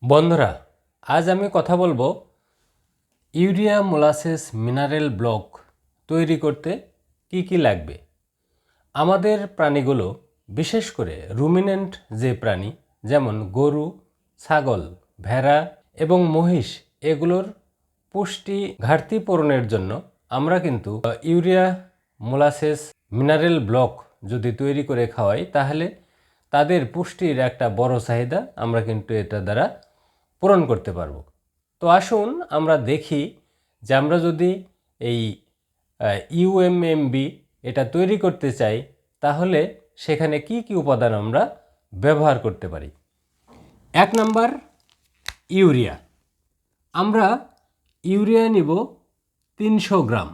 বন্ধুরা, আজ আমি কথা বলবো ইউরিয়া মোলাসেস মিনারেল ব্লক তৈরি করতে কি কি লাগবে। আমাদের প্রাণীগুলো, বিশেষ করে রুমিনেন্ট যে প্রাণী যেমন গরু, ছাগল, ভেড়া এবং মহিষ, এগুলোর পুষ্টি ঘাটতি পূরণের জন্য আমরা কিন্তু ইউরিয়া মোলাসেস মিনারেল ব্লক যদি তৈরি করে খাওয়াই, তাহলে তাদের পুষ্টির একটা বড় চাহিদা আমরা কিন্তু এটা দ্বারা পূরণ করতে পারবো। তো আসুন আমরা দেখি যে আমরা যদি এই ইউএমএমবি এটা তৈরি করতে চাই, তাহলে সেখানে কি কি উপাদান আমরা ব্যবহার করতে পারি। 1 নাম্বার, ইউরিয়া। আমরা ইউরিয়া নিব 300 গ্রাম।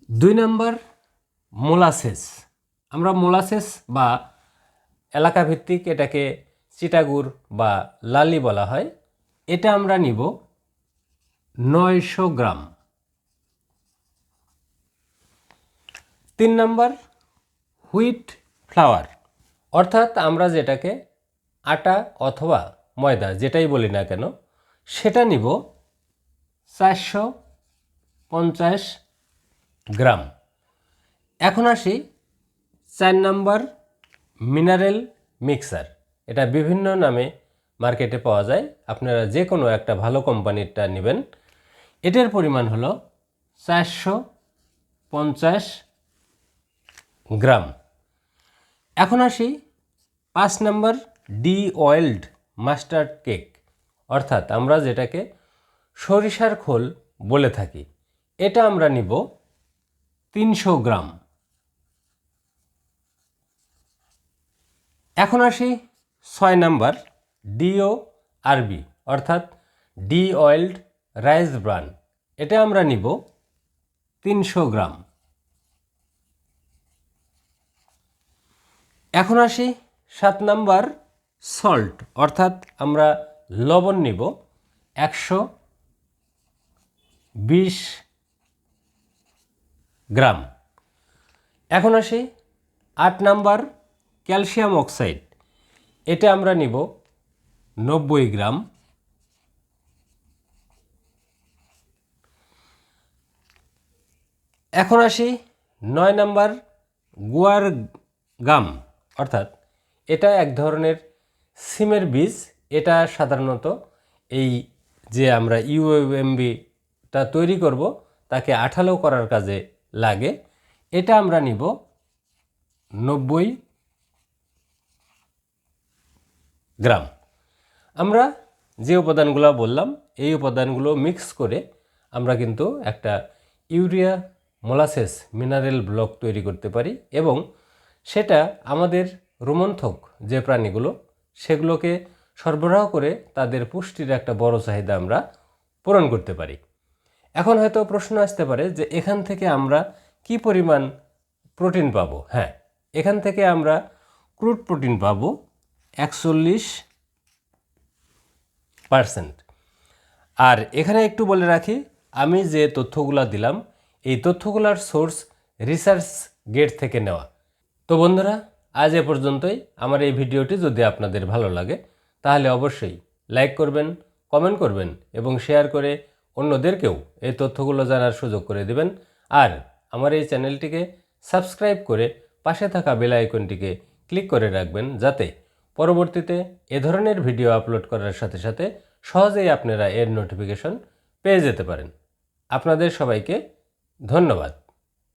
2 নাম্বার, মোলাসেস। আমরা মোলাসেস বা এলাকা ভিত্তিক এটাকে চিটাগুড় বা লালি বলা হয়, এটা আমরা নিব 900 গ্রাম। 3 নাম্বার, হুইট ফ্লাওয়ার, অর্থাৎ আমরা যেটাকে আটা অথবা ময়দা যেটাই বলি না কেন, সেটা নিব 450 গ্রাম। এখন আসি 4 নাম্বার, মিনারেল মিক্সার। এটা বিভিন্ন নামে মার্কেটে পাওয়া যায়, আপনারা যে কোনো একটা ভালো কোম্পানিরটা নেবেন। এটার পরিমাণ হলো 450 গ্রাম। এখন আসি 5 number, D oiled mustard cake, অর্থাৎ আমরা যেটাকে সরিষার খোল বলে থাকি, এটা আমরা নিব 300 গ্রাম। এখন আসি 6 নাম্বার, ডিও আরবি, অর্থাৎ ডি অয়েলড রাইস ব্রান, এটা আমরা নিব 300 গ্রাম। এখন আসি 7 নাম্বার, সল্ট, অর্থাৎ আমরা লবণ নিব 120 গ্রাম। এখন আসি 8 নাম্বার, ক্যালসিয়াম অক্সাইড, এটা আমরা নিব 90 গ্রাম। এখন আসি 9 নাম্বার, গুয়ার গাম, অর্থাৎ এটা এক ধরনের সিমের বীজ। এটা সাধারণত এই যে আমরা ইউএমবিটা তৈরি করব তাকে আঠালো করার কাজে লাগে। এটা আমরা নিব 90 গ্রাম। আমরা যে উপাদানগুলো বললাম, এই উপাদানগুলো মিক্স করে আমরা কিন্তু একটা ইউরিয়া মোলাসেস মিনারেল ব্লক তৈরি করতে পারি, এবং সেটা আমাদের রোমন্থক যে প্রাণীগুলো, সেগুলোকে সরবরাহ করে তাদের পুষ্টির একটা বড় চাহিদা আমরা পূরণ করতে পারি। এখন হয়তো প্রশ্ন আসতে পারে যে এখান থেকে আমরা কি পরিমাণ প্রোটিন পাবো। হ্যাঁ, এখান থেকে আমরা ক্রুড প্রোটিন পাবো 41%। আর এখানে একটু বলে রাখি, আমি যে তথ্যগুলো দিলাম, এই তথ্যগুলোর সোর্স রিসার্চ গেট থেকে নেওয়া। তো বন্ধুরা, আজ এ পর্যন্তই। আমার এই ভিডিওটি যদি আপনাদের ভালো লাগে, তাহলে অবশ্যই লাইক করবেন, কমেন্ট করবেন এবং শেয়ার করে অন্যদেরকেও এই তথ্যগুলো জানার সুযোগ করে দেবেন। আর আমার এই চ্যানেলটিকে সাবস্ক্রাইব করে পাশে থাকা বেল আইকনটিকে ক্লিক করে রাখবেন, যাতে পরবর্তীতে এ ধরনের ভিডিও আপলোড করার সাথে সাথে সহজেই আপনারা এর নোটিফিকেশন পেয়ে যেতে পারেন। আপনাদের সবাইকে ধন্যবাদ।